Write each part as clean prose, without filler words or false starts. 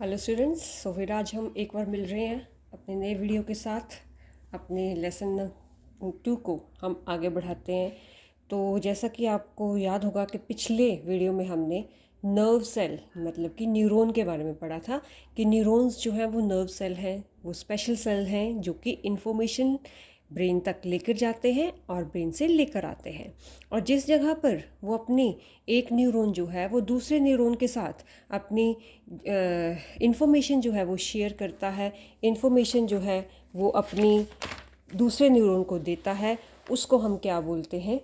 Hello students, सो फिर आज हम एक बार मिल रहे हैं अपने नए वीडियो के साथ। अपने लेसन 2 को हम आगे बढ़ाते हैं। तो जैसा कि आपको याद होगा कि पिछले वीडियो में हमने नर्व सेल मतलब कि न्यूरॉन के बारे में पढ़ा था कि न्यूरॉन्स जो हैं वो नर्व सेल हैं, वो स्पेशल सेल हैं जो कि इंफॉर्मेशन ब्रेन तक लेकर जाते हैं और ब्रेन से लेकर आते हैं। और जिस जगह पर वो अपनी एक न्यूरॉन जो है वो दूसरे न्यूरॉन के साथ अपनी इंफॉर्मेशन जो है वो शेयर करता है, इंफॉर्मेशन जो है वो अपनी दूसरे न्यूरॉन को देता है, उसको हम क्या बोलते हैं?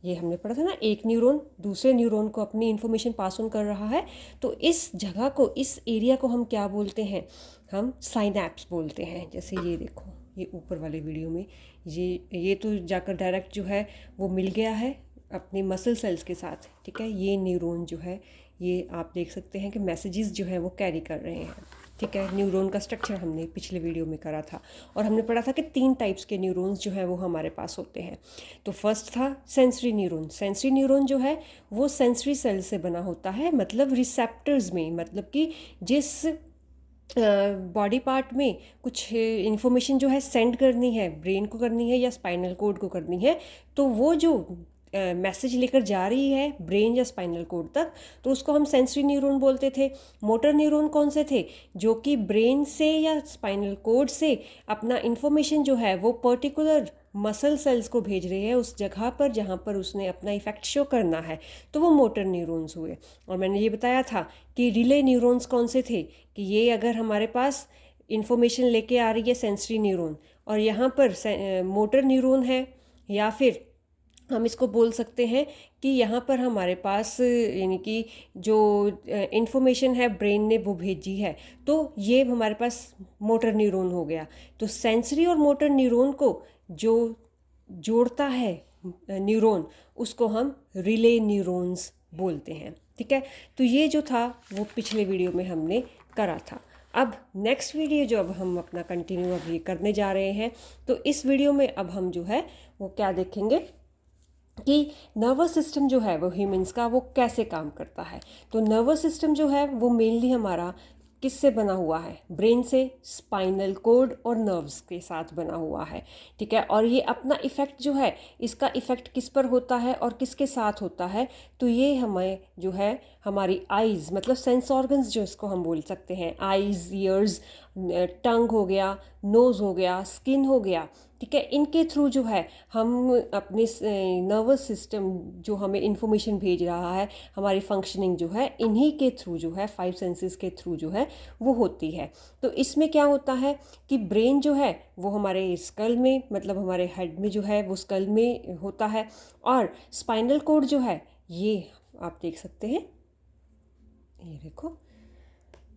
ये हमने पढ़ा था ना, एक न्यूरॉन दूसरे न्यूरॉन को अपनी इंफॉर्मेशन पास ऑन कर रहा है। तो इस जगह को, इस एरिया को हम क्या बोलते हैं? हम साइनैप्स बोलते हैं। जैसे ये देखो, ये ऊपर वाले वीडियो में ये तो जाकर डायरेक्ट जो है वो मिल गया है अपने मसल सेल्स के साथ। ठीक है, ये न्यूरॉन जो है ये आप देख सकते हैं कि मैसेजेस जो है वो कैरी कर रहे हैं। ठीक है, न्यूरॉन का स्ट्रक्चर हमने पिछले वीडियो में करा था और हमने पढ़ा था कि 3 टाइप्स के न्यूरॉन्स जो है वो हमारे पास होते हैं। तो फर्स्ट था सेंसरी न्यूरॉन। सेंसरी न्यूरॉन जो है वो सेंसरी सेल से बना होता है, मतलब रिसेप्टर्स में, मतलब कि जिस बॉडी पार्ट में कुछ इंफॉर्मेशन जो है सेंड करनी है, ब्रेन को करनी है या स्पाइनल कोड को करनी है, तो वो जो मैसेज लेकर जा रही है ब्रेन या स्पाइनल कोड तक, तो उसको हम सेंसरी न्यूरॉन बोलते थे। मोटर न्यूरॉन कौन से थे? जो कि ब्रेन से या स्पाइनल कोड से अपना इंफॉर्मेशन जो है वो पर्टिकुलर मसल सेल्स को भेज रहे हैं उस जगह पर जहाँ पर उसने अपना इफेक्ट शो करना है, तो वो मोटर न्यूरॉन्स हुए। और मैंने ये बताया था कि रिले न्यूरॉन्स कौन से थे कि ये अगर हमारे पास इंफॉर्मेशन लेके आ रही है सेंसरी न्यूरॉन और यहाँ पर मोटर न्यूरॉन है, या फिर हम इसको बोल सकते हैं कि यहाँ पर हमारे पास यानी कि जो इंफॉर्मेशन है ब्रेन ने वो भेजी है, तो ये हमारे पास मोटर न्यूरॉन हो गया। तो सेंसरी और मोटर न्यूरॉन को जो जोड़ता है न्यूरॉन, उसको हम रिले न्यूरॉन्स बोलते हैं। ठीक है, तो ये जो था वो पिछले वीडियो में हमने करा था। अब नेक्स्ट वीडियो जो अब हम अपना कंटिन्यू अभी करने जा रहे हैं, तो इस वीडियो में अब हम जो है वो क्या देखेंगे कि नर्वस सिस्टम जो है वो ह्यूमंस का वो कैसे काम करता है। तो नर्वस सिस्टम जो है वो मेनली हमारा किससे बना हुआ है? ब्रेन से, स्पाइनल कोड और नर्व्स के साथ बना हुआ है। ठीक है, और ये अपना इफ़ेक्ट जो है, इसका इफ़ेक्ट किस पर होता है और किसके साथ होता है? तो ये हमें जो है हमारी आइज़, मतलब सेंस ऑर्गन्स जो इसको हम बोल सकते हैं, आइज़, ईयर्स, टंग हो गया, नोज़ हो गया, स्किन हो गया, ठीक है, इनके थ्रू जो है हम अपने नर्वस सिस्टम जो हमें इंफॉर्मेशन भेज रहा है, हमारी फंक्शनिंग जो है इन्हीं के थ्रू जो है, 5 सेंसेस के थ्रू जो है वो होती है। तो इसमें क्या होता है कि ब्रेन जो है वो हमारे स्कल में, मतलब हमारे हेड में जो है वो स्कल में होता है, और स्पाइनल कोड जो है ये आप देख सकते हैं, ये देखो,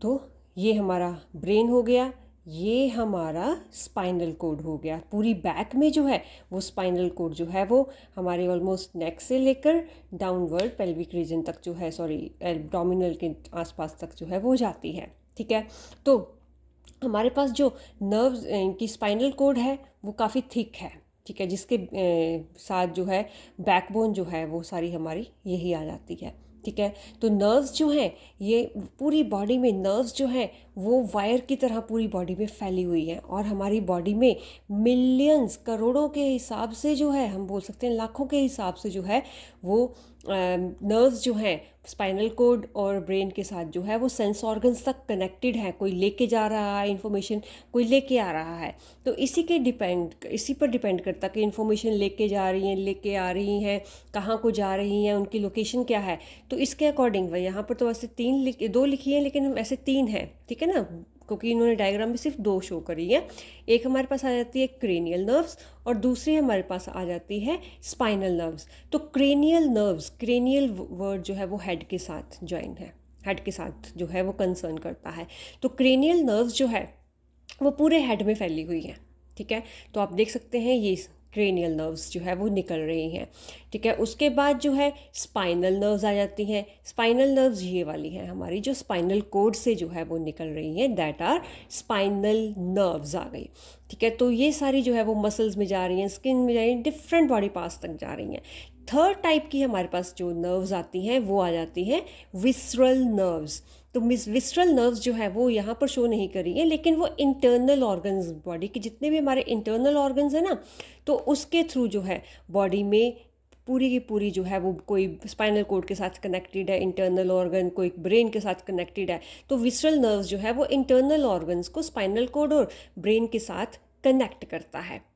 तो ये हमारा ब्रेन हो गया, ये हमारा स्पाइनल कोड हो गया। पूरी बैक में जो है वो स्पाइनल कोड जो है वो हमारे ऑलमोस्ट नेक से लेकर डाउनवर्ड पेल्विक रीजन तक जो है, सॉरी, एब्डोमिनल के आसपास तक जो है वो जाती है। ठीक है, तो हमारे पास जो नर्व्स की स्पाइनल कोड है वो काफ़ी थिक है। ठीक है, जिसके साथ जो है बैकबोन जो है वो सारी हमारी यही आ जाती है। ठीक है, तो नर्व्स जो हैं ये पूरी बॉडी में, नर्व्स जो हैं वो वायर की तरह पूरी बॉडी में फैली हुई हैं, और हमारी बॉडी में मिलियंस, करोड़ों के हिसाब से जो है, हम बोल सकते हैं लाखों के हिसाब से जो है वो नर्व्स जो हैं स्पाइनल कोड और ब्रेन के साथ जो है वो सेंस ऑर्गन्स तक कनेक्टेड है। कोई लेके जा रहा है इंफॉर्मेशन, कोई लेके आ रहा है, तो इसी पर डिपेंड करता है कि इंफॉर्मेशन लेके जा रही हैं, लेके आ रही हैं, कहाँ को जा रही हैं, उनकी लोकेशन क्या है। तो इसके अकॉर्डिंग वह यहाँ पर तो वैसे 2 लिखी हैं, लेकिन हम ऐसे 3 हैं, ठीक है ना, क्योंकि इन्होंने डायग्राम में सिर्फ 2 शो करी है। एक हमारे पास आ जाती है क्रेनियल नर्व्स और दूसरी हमारे पास आ जाती है स्पाइनल नर्व्स। तो क्रेनियल नर्व्स, क्रेनियल वर्ड जो है वो हेड के साथ ज्वाइन है, हेड के साथ जो है वो कंसर्न करता है। तो क्रेनियल नर्व्स जो है वो पूरे हेड में फैली हुई हैं। ठीक है, तो आप देख सकते हैं ये क्रेनियल नर्व्स जो है वो निकल रही हैं। ठीक है, उसके बाद जो है स्पाइनल नर्व्स आ जाती हैं। स्पाइनल नर्व्स ये वाली हैं हमारी, जो स्पाइनल कोड से जो है वो निकल रही हैं, दैट आर स्पाइनल नर्व्स आ गई। ठीक है, तो ये सारी जो है वो मसल्स में जा रही हैं, स्किन में जा रही हैं, डिफरेंट बॉडी पार्ट्स तक जा रही हैं। थर्ड टाइप की हमारे पास जो नर्व्स आती हैं वो आ जाती हैं विसरल नर्व्स। तो तो विसरल नर्व्स जो है वो यहाँ पर शो नहीं कर रही है, लेकिन वो इंटरनल ऑर्गन्स, बॉडी के जितने भी हमारे इंटरनल ऑर्गन्स हैं ना, तो उसके थ्रू जो है बॉडी में पूरी की पूरी जो है वो कोई स्पाइनल कोड के साथ कनेक्टेड है इंटरनल ऑर्गन, कोई ब्रेन के साथ कनेक्टेड है। तो विसरल नर्व्स जो है वो इंटरनल ऑर्गन्स को स्पाइनल कोड और ब्रेन के साथ कनेक्ट करता है।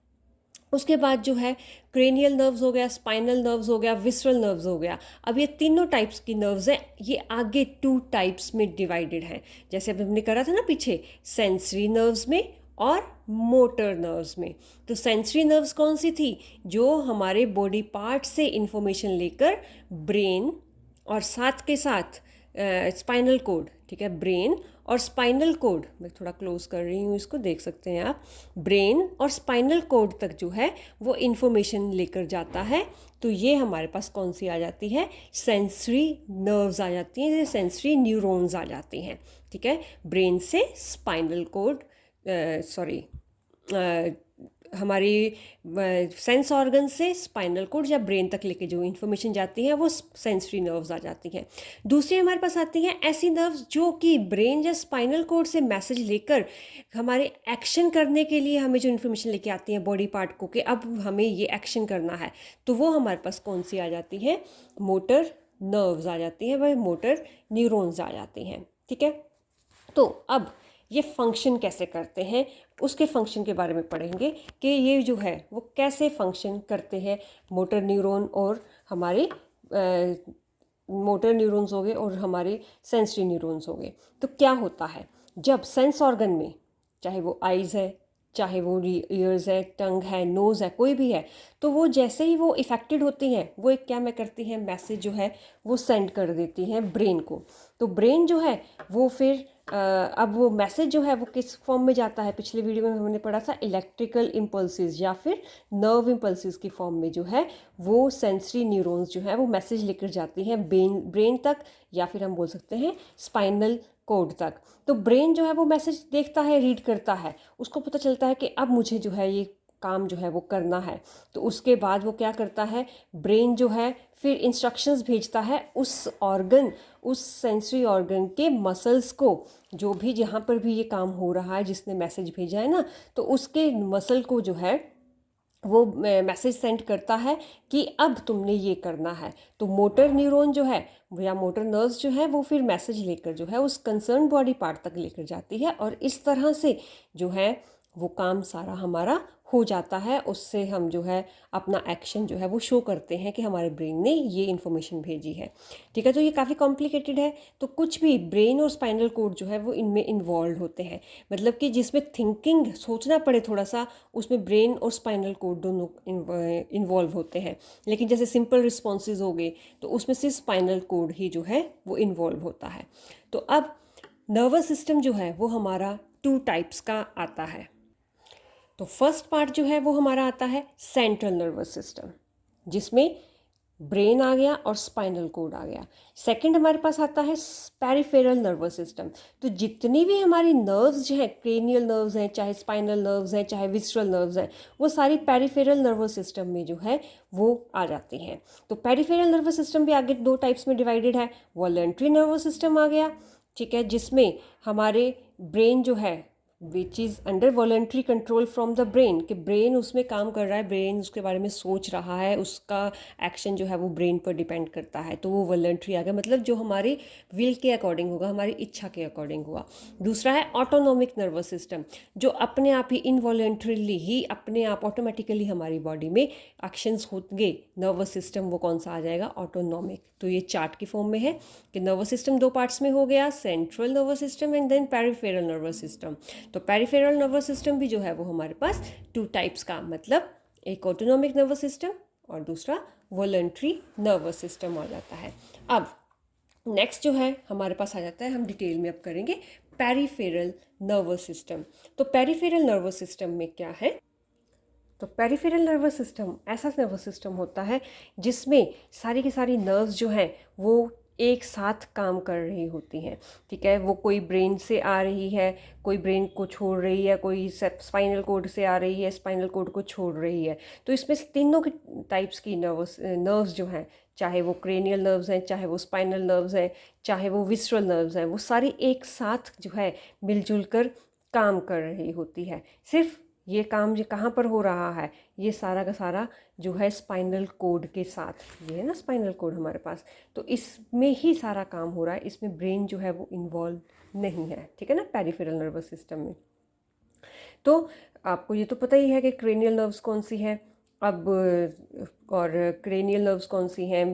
उसके बाद जो है क्रेनियल नर्व्स हो गया, स्पाइनल नर्व्स हो गया, विसरल नर्व्स हो गया। अब ये तीनों टाइप्स की नर्व्स हैं, ये आगे 2 टाइप्स में डिवाइडेड हैं। जैसे अभी हमने करा था ना पीछे, सेंसरी नर्व्स में और मोटर नर्व्स में। तो सेंसरी नर्व्स कौन सी थी? जो हमारे बॉडी पार्ट से इंफॉर्मेशन लेकर ब्रेन और साथ के साथ स्पाइनल कोड, ठीक है, ब्रेन और स्पाइनल कोड, मैं थोड़ा क्लोज कर रही हूँ इसको, देख सकते हैं आप, ब्रेन और स्पाइनल कोड तक जो है वो इंफॉर्मेशन लेकर जाता है। तो ये हमारे पास कौन सी आ जाती है? सेंसरी नर्व्स आ जाती हैं, सेंसरी न्यूरॉन्स आ जाती हैं, ठीक है। ब्रेन से स्पाइनल कोड, हमारी सेंस ऑर्गन से स्पाइनल कोड या ब्रेन तक लेके जो इन्फॉर्मेशन जाती है वो सेंसरी नर्व्स आ जाती हैं। दूसरी हमारे पास आती हैं ऐसी नर्व्स जो कि ब्रेन या स्पाइनल कोड से मैसेज लेकर हमारे एक्शन करने के लिए हमें जो इन्फॉर्मेशन लेके आती हैं बॉडी पार्ट को कि अब हमें ये एक्शन करना है। तो वो हमारे पास कौन सी आ जाती हैं? मोटर नर्व्स आ जाती हैं, वह मोटर न्यूरॉन्स आ जाती हैं, ठीक है। तो अब ये फंक्शन कैसे करते हैं, उसके फंक्शन के बारे में पढ़ेंगे कि ये जो है वो कैसे फंक्शन करते हैं। मोटर न्यूरॉन और हमारे मोटर न्यूरॉन्स हो गए और हमारे सेंसरी न्यूरॉन्स हो गए। तो क्या होता है जब सेंस ऑर्गन में, चाहे वो आइज़ है, चाहे वो ईयर्स है, टंग है, नोज़ है, कोई भी है, तो वो जैसे ही वो इफ़ेक्टेड होती हैं वो एक क्या में करती हैं, मैसेज जो है वो सेंड कर देती हैं ब्रेन को। तो ब्रेन जो है वो फिर अब वो मैसेज जो है वो किस फॉर्म में जाता है? पिछले वीडियो में हमने पढ़ा था इलेक्ट्रिकल इम्पल्सेस या फिर नर्व इम्पल्सेस की फॉर्म में जो है वो सेंसरी न्यूरॉन्स जो है वो मैसेज लेकर जाती हैं ब्रेन तक, या फिर हम बोल सकते हैं स्पाइनल कोड तक। तो ब्रेन जो है वो मैसेज देखता है, रीड करता है, उसको पता चलता है कि अब मुझे जो है ये काम जो है वो करना है। तो उसके बाद वो क्या करता है, ब्रेन जो है फिर इंस्ट्रक्शंस भेजता है उस ऑर्गन, उस सेंसरी ऑर्गन के मसल्स को, जो भी जहाँ पर भी ये काम हो रहा है जिसने मैसेज भेजा है ना, तो उसके मसल को जो है वो मैसेज सेंड करता है कि अब तुमने ये करना है। तो मोटर न्यूरॉन जो है या मोटर नर्व्स जो है वो फिर मैसेज लेकर जो है उस कंसर्न बॉडी पार्ट तक लेकर जाती है, और इस तरह से जो है वो काम सारा हमारा हो जाता है। उससे हम जो है अपना एक्शन जो है वो शो करते हैं कि हमारे ब्रेन ने ये इन्फॉर्मेशन भेजी है, ठीक है। तो ये काफ़ी कॉम्प्लिकेटेड है। तो कुछ भी ब्रेन और स्पाइनल कोड जो है वो इनमें इन्वॉल्व होते हैं, मतलब कि जिसमें थिंकिंग सोचना पड़े थोड़ा सा, उसमें ब्रेन और स्पाइनल कोड दोनों इन्वॉल्व होते हैं। लेकिन जैसे सिंपल रिस्पॉन्सेज हो गए तो उसमें सिर्फ स्पाइनल कोड ही जो है वो इन्वॉल्व होता है। तो अब नर्वस सिस्टम जो है वो हमारा 2 टाइप्स का आता है। तो फर्स्ट पार्ट जो है वो हमारा आता है सेंट्रल नर्वस सिस्टम, जिसमें ब्रेन आ गया और स्पाइनल कोड आ गया। सेकंड हमारे पास आता है पेरिफेरल नर्वस सिस्टम। तो जितनी भी हमारी नर्व्स जो हैं, क्रेनियल नर्व्स हैं, चाहे स्पाइनल नर्व्स हैं, चाहे विसरल नर्व्स हैं, वो सारी पेरिफेरल नर्वस सिस्टम में जो है वो आ जाती हैं। तो पेरिफेरल नर्वस सिस्टम भी आगे 2 टाइप्स में डिवाइडेड है। वॉलंटरी नर्वस सिस्टम आ गया, ठीक है, जिसमें हमारे ब्रेन जो है which is under voluntary control from the brain, कि ब्रेन उसमें काम कर रहा है, ब्रेन उसके बारे में सोच रहा है, उसका एक्शन जो है वो ब्रेन पर डिपेंड करता है। तो वो वॉलंटरी आ गया, मतलब जो हमारी विल के अकॉर्डिंग होगा, हमारी इच्छा के अकॉर्डिंग हुआ। दूसरा है ऑटोनॉमिक नर्वस सिस्टम, जो अपने आप ही इनवॉलंटरीली ही अपने आप ऑटोमेटिकली हमारी बॉडी में एक्शंस होंगे। नर्वस सिस्टम वो कौन सा आ जाएगा? ऑटोनॉमिक। तो ये चार्ट की फॉर्म में है कि नर्वस सिस्टम 2 पार्ट्स में हो गया, central nervous system and then peripheral nervous system. तो पेरिफेरल नर्वस सिस्टम भी जो है वो हमारे पास 2 टाइप्स का, मतलब एक ऑटोनॉमिक नर्वस सिस्टम और दूसरा वॉलंटरी नर्वस सिस्टम आ जाता है। अब नेक्स्ट जो है हमारे पास आ जाता है, हम डिटेल में अब करेंगे पेरिफेरल नर्वस सिस्टम। तो पेरिफेरल नर्वस सिस्टम में क्या है? तो पेरिफेरल नर्वस सिस्टम ऐसा नर्वस सिस्टम होता है जिसमें सारी की सारी नर्व्स जो हैं वो एक साथ काम कर रही होती हैं, ठीक है। वो कोई ब्रेन से आ रही है, कोई ब्रेन को छोड़ रही है, कोई स्पाइनल कोड से आ रही है, स्पाइनल कोड को छोड़ रही है। तो इसमें तीनों के टाइप्स की नर्व्स जो हैं, चाहे वो क्रेनियल नर्व्स हैं, चाहे वो स्पाइनल नर्व्स हैं, चाहे वो विसरल नर्व्स हैं, वो सारी एक साथ जो है मिलजुल कर काम कर रही होती है। सिर्फ ये काम जो कहाँ पर हो रहा है, ये सारा का सारा जो है स्पाइनल कोड के साथ, ये है ना स्पाइनल कोड हमारे पास, तो इसमें ही सारा काम हो रहा है, इसमें ब्रेन जो है वो इन्वॉल्व नहीं है, ठीक है ना, पेरिफेरल नर्वस सिस्टम में। तो आपको ये तो पता ही है कि क्रेनियल नर्व्स कौन सी हैं अब, और क्रेनियल नर्व्स कौन सी हैं,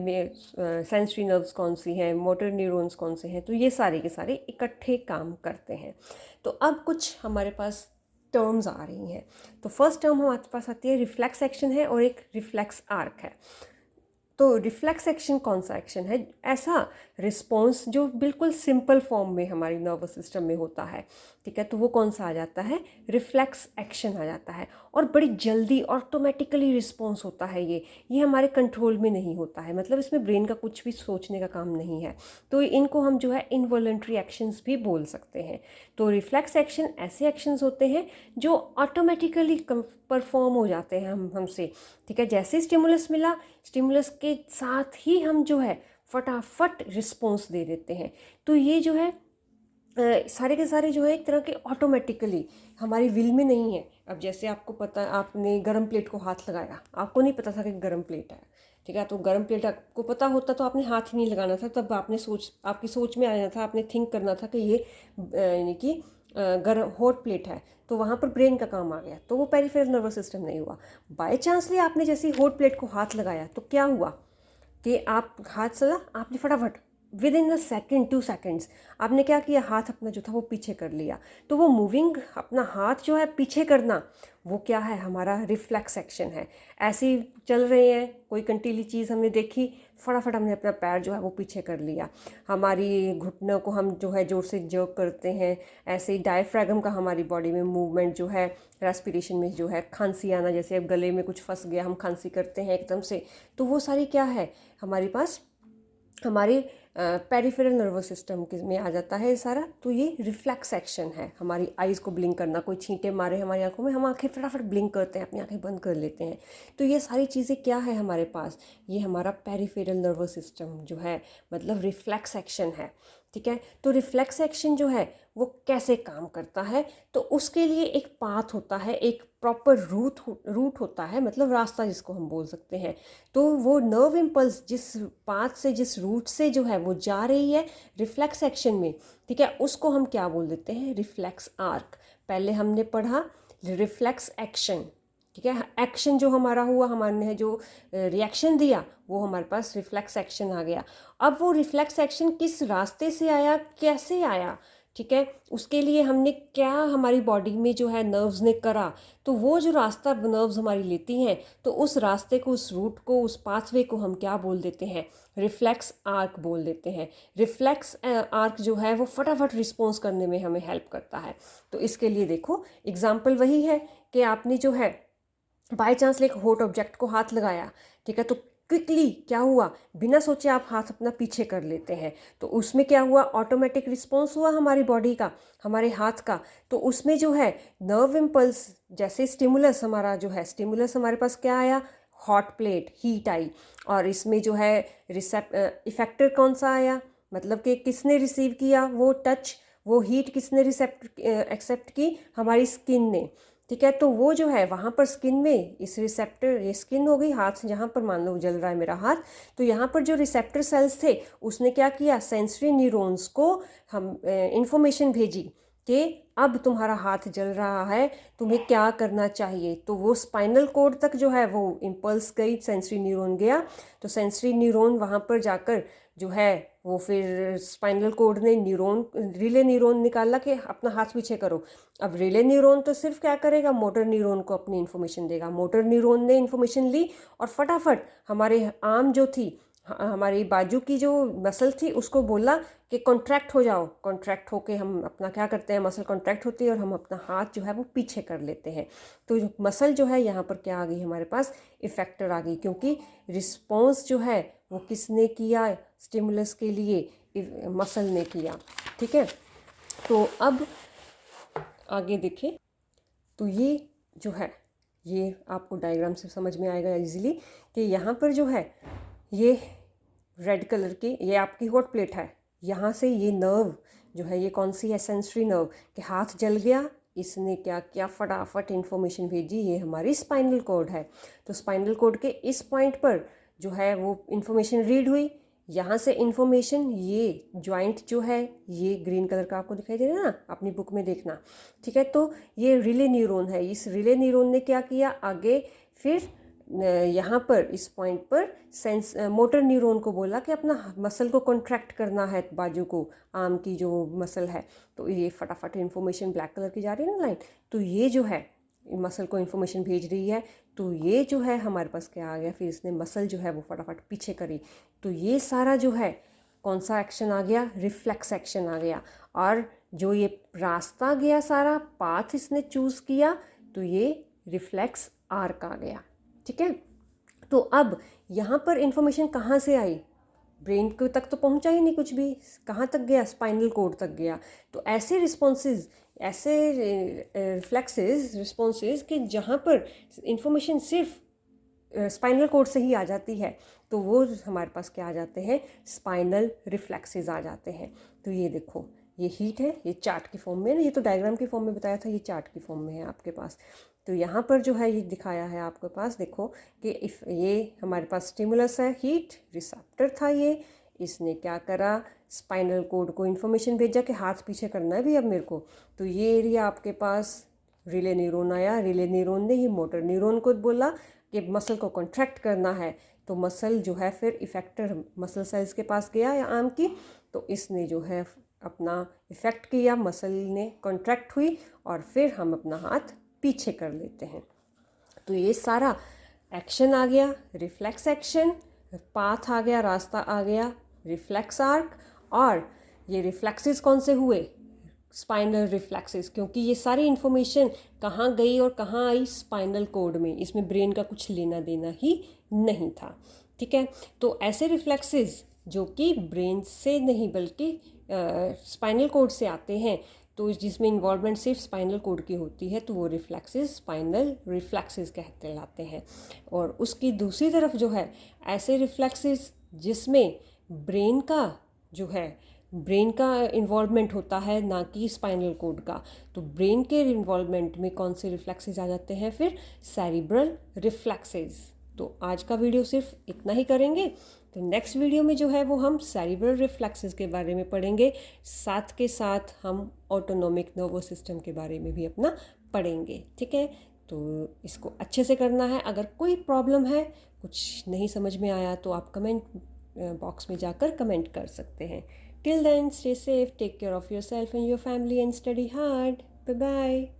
सेंसरी नर्व्स कौन सी हैं, मोटर न्यूरॉन्स कौन से हैं, तो ये सारे के सारे इकट्ठे काम करते हैं। तो अब कुछ हमारे पास टर्म्स आ रही हैं। तो फर्स्ट टर्म हमारे पास आती है रिफ्लेक्स एक्शन है और एक रिफ्लेक्स आर्क है। तो रिफ्लेक्स एक्शन कौन सा एक्शन है? ऐसा रिस्पॉन्स जो बिल्कुल सिंपल फॉर्म में हमारी नर्वस सिस्टम में होता है, ठीक है, तो वो कौन सा आ जाता है? रिफ्लेक्स एक्शन आ जाता है, और बड़ी जल्दी ऑटोमेटिकली रिस्पॉन्स होता है। ये हमारे कंट्रोल में नहीं होता है, मतलब इसमें ब्रेन का कुछ भी सोचने का काम नहीं है। तो इनको हम जो है इनवॉलंटरी एक्शंस भी बोल सकते हैं। तो रिफ्लेक्स एक्शन ऐसे एक्शंस होते हैं जो ऑटोमेटिकली परफॉर्म हो जाते हैं हमसे, ठीक है। जैसे स्टिमुलस मिला, स्टिमुलस के साथ ही हम जो है फटाफट रिस्पॉन्स दे देते हैं। तो ये जो है सारे के सारे जो है एक तरह के ऑटोमेटिकली हमारी विल में नहीं है। अब जैसे आपको पता, आपने गरम प्लेट को हाथ लगाया, आपको नहीं पता था कि गरम प्लेट है, ठीक है, तो गरम प्लेट आपको पता होता तो आपने हाथ ही नहीं लगाना था, तब आपकी सोच में आना था, आपने थिंक करना था कि ये यानी कि गरम हॉट प्लेट है, तो वहाँ पर ब्रेन का काम आ गया, तो वो पेरिफेरल नर्वस सिस्टम नहीं हुआ। बाय चांसली आपने जैसे हॉट प्लेट को हाथ लगाया तो क्या हुआ कि आप हाथ चला, आपने फटाफट with in a second 2 seconds आपने क्या किया, हाथ अपना जो था वो पीछे कर लिया। तो वो मूविंग, अपना हाथ जो है पीछे करना, वो क्या है? हमारा रिफ्लेक्स एक्शन है। ऐसे ही चल रहे हैं, कोई कंटीली चीज़ हमने देखी, फटाफट हमने अपना पैर जो है वो पीछे कर लिया। हमारी घुटनों को हम जो है जोर से जर्क करते हैं, ऐसे ही डायफ्रैगम का हमारी बॉडी में मूवमेंट जो है, रेस्पिरेशन में जो है, खांसी आना, जैसे अब गले में कुछ फंस गया, हम खांसी करते हैं एकदम से, तो वो सारी क्या है हमारे पास, हमारे पेरिफेरल नर्वस सिस्टम में आ जाता है ये सारा। तो ये रिफ्लेक्स एक्शन है। हमारी आइज़ को ब्लिंक करना, कोई छींटे मारे हमारी आंखों में, हम आंखें फटाफट ब्लिंक करते हैं, अपनी आंखें बंद कर लेते हैं। तो ये सारी चीज़ें क्या है हमारे पास, ये हमारा पेरिफेरल नर्वस सिस्टम जो है, मतलब रिफ्लेक्स एक्शन है, ठीक है। तो रिफ्लेक्स एक्शन जो है वो कैसे काम करता है? तो उसके लिए एक पाथ होता है, एक प्रॉपर रूट होता है, मतलब रास्ता जिसको हम बोल सकते हैं। तो वो नर्व इम्पल्स जिस पाथ से, जिस रूट से जो है वो जा रही है रिफ्लेक्स एक्शन में, ठीक है, उसको हम क्या बोल देते हैं? Reflex arc. पहले हमने पढ़ा रिफ्लेक्स एक्शन, ठीक है, एक्शन जो हमारा हुआ, हमारे जो रिएक्शन दिया, वो हमारे पास रिफ्लेक्स एक्शन आ गया। अब वो रिफ्लेक्स एक्शन किस रास्ते से आया, कैसे आया, ठीक है, उसके लिए हमने क्या, हमारी बॉडी में जो है नर्व्स ने करा, तो वो जो रास्ता नर्व्स हमारी लेती हैं, तो उस रास्ते को, उस रूट को, उस पाथवे को हम क्या बोल देते हैं? रिफ्लेक्स आर्क बोल देते हैं। रिफ्लेक्स आर्क जो है वो फटाफट रिस्पॉन्स करने में हमें हेल्प करता है। तो इसके लिए देखो एग्जाम्पल वही है कि आपने जो है बाय चांस एक हॉट ऑब्जेक्ट को हाथ लगाया, ठीक है, तो क्विकली क्या हुआ, बिना सोचे आप हाथ अपना पीछे कर लेते हैं, तो उसमें क्या हुआ? ऑटोमेटिक रिस्पॉन्स हुआ हमारी बॉडी का, हमारे हाथ का। तो उसमें जो है नर्व इम्पल्स, जैसे स्टिमुलस, हमारा जो है स्टिमुलस हमारे पास क्या आया? हॉट प्लेट, हीट आई, और इसमें जो है इफेक्टर कौन सा आया, मतलब कि किसने रिसीव किया वो टच, वो हीट किसने एक्सेप्ट की? हमारी स्किन ने, ठीक है। तो वो जो है वहाँ पर स्किन में इस रिसेप्टर, ये स्किन हो गई, हाथ जहाँ पर मान लो जल रहा है मेरा हाथ, तो यहाँ पर जो रिसेप्टर सेल्स थे उसने क्या किया? सेंसरी न्यूरॉन्स को हम इंफॉर्मेशन भेजी कि अब तुम्हारा हाथ जल रहा है, तुम्हें क्या करना चाहिए। तो वो स्पाइनल कोड तक जो है वो इम्पल्स गई, सेंसरी न्यूरॉन गया, तो सेंसरी न्यूरॉन वहाँ पर जाकर जो है वो फिर स्पाइनल कोड ने रिले न्यूरॉन निकाला कि अपना हाथ पीछे करो। अब रिले न्यूरॉन तो सिर्फ क्या करेगा? मोटर न्यूरॉन को अपनी इन्फॉर्मेशन देगा। मोटर न्यूरॉन ने इन्फॉर्मेशन ली और फटाफट हमारे आर्म जो थी, हमारी बाजू की जो मसल थी, उसको बोला कि कॉन्ट्रैक्ट हो जाओ। कॉन्ट्रैक्ट होके हम अपना क्या करते हैं? मसल कॉन्ट्रैक्ट होती है और हम अपना हाथ जो है वो पीछे कर लेते हैं। तो मसल जो है यहाँ पर क्या आ गई हमारे पास? इफेक्टर आ गई, क्योंकि रिस्पॉन्स जो है वो किसने किया? स्टिमुलस के लिए मसल ने किया, ठीक है। तो अब आगे देखें, तो ये जो है, ये आपको डायग्राम से समझ में आएगा इजीली कि यहाँ पर जो है ये रेड कलर की, ये आपकी हॉट प्लेट है, यहाँ से ये नर्व जो है, ये कौन सी है, सेंसरी नर्व, के हाथ जल गया, इसने क्या किया, फटाफट इन्फॉर्मेशन भेजी, ये हमारी स्पाइनल कॉर्ड है। तो स्पाइनल कॉर्ड के इस पॉइंट पर जो है वो इन्फॉर्मेशन रीड हुई, यहाँ से इन्फॉर्मेशन, ये जॉइंट जो है, ये ग्रीन कलर का आपको दिखाई दे रहा है ना, अपनी बुक में देखना, ठीक है। तो ये रिले न्यूरॉन है, इस रिले न्यूरॉन ने क्या किया आगे, फिर यहाँ पर इस पॉइंट पर मोटर न्यूरॉन को बोला कि अपना मसल को कॉन्ट्रैक्ट करना है, बाजू को, आर्म की जो मसल है। तो ये फटाफट इन्फॉर्मेशन ब्लैक कलर की जा रही है ना लाइन, तो ये जो है मसल को इन्फॉर्मेशन भेज रही है। तो ये जो है हमारे पास क्या आ गया, फिर इसने मसल जो है वो फटाफट पीछे करी। तो ये सारा जो है कौन सा एक्शन आ गया, रिफ्लेक्स एक्शन आ गया। और जो ये रास्ता गया सारा पाथ इसने चूज़ किया, तो ये रिफ्लेक्स आर्क आ गया, ठीक है। तो अब यहाँ पर इंफॉर्मेशन कहाँ से आई, ब्रेन को तक तो पहुँचा ही नहीं कुछ भी, कहाँ तक गया, स्पाइनल कोड तक गया। तो ऐसे रिस्पॉन्सेज, ऐसे रिफ्लेक्सेस रिस्पॉन्सेज कि जहाँ पर इंफॉर्मेशन सिर्फ स्पाइनल कोड से ही आ जाती है, तो वो हमारे पास क्या आ जाते हैं, स्पाइनल रिफ्लेक्सेस आ जाते हैं। तो ये देखो, ये हीट है, ये चार्ट की फॉर्म में ना, ये तो डायग्राम की फॉर्म में बताया था, ये चार्ट की फॉर्म में है आपके पास। तो यहाँ पर जो है ये दिखाया है आपके पास, देखो कि इफ ये हमारे पास स्टिमुलस है, हीट रिसेप्टर था ये, इसने क्या करा, स्पाइनल कोड को इन्फॉर्मेशन भेजा कि हाथ पीछे करना है भी अब मेरे को। तो ये एरिया आपके पास रिले न्यूरॉन आया, रिले न्यूरॉन ने ये मोटर न्यूरॉन को बोला कि मसल को कॉन्ट्रैक्ट करना है। तो मसल जो है फिर इफेक्टर मसल सेल्स के पास गया या आर्म की, तो इसने जो है अपना इफेक्ट किया, मसल ने कॉन्ट्रैक्ट हुई और फिर हम अपना हाथ पीछे कर लेते हैं। तो ये सारा एक्शन आ गया, रिफ्लेक्स एक्शन, पाथ आ गया, रास्ता आ गया, रिफ्लेक्स आर्क। और ये रिफ्लेक्सेस कौन से हुए, स्पाइनल रिफ्लेक्सेस, क्योंकि ये सारी इन्फॉर्मेशन कहाँ गई और कहाँ आई, स्पाइनल कोड में, इसमें ब्रेन का कुछ लेना देना ही नहीं था, ठीक है। तो ऐसे रिफ्लेक्सेस जो कि ब्रेन से नहीं बल्कि स्पाइनल कोड से आते हैं, तो जिसमें इन्वॉल्वमेंट सिर्फ स्पाइनल कोड की होती है, तो वो रिफ्लेक्सेस स्पाइनल रिफ्लेक्सेस कहते लाते हैं। और उसकी दूसरी तरफ जो है ऐसे रिफ्लेक्सेस जिसमें ब्रेन का जो है, ब्रेन का इन्वॉल्वमेंट होता है, ना कि स्पाइनल कोड का। तो ब्रेन के इन्वॉल्वमेंट में कौन से रिफ्लेक्सेस आ जाते हैं, फिर सेरिब्रल रिफ्लेक्सेस। तो आज का वीडियो सिर्फ इतना ही करेंगे। तो नेक्स्ट वीडियो में जो है वो हम सेरिब्रल रिफ्लेक्सेस के बारे में पढ़ेंगे, साथ के साथ हम ऑटोनोमिक नर्वस सिस्टम के बारे में भी अपना पढ़ेंगे, ठीक है। तो इसको अच्छे से करना है। अगर कोई प्रॉब्लम है, कुछ नहीं समझ में आया, तो आप कमेंट बॉक्स में जाकर कमेंट कर सकते हैं। Till then, stay safe, take care of yourself and your family, and study hard. Bye bye.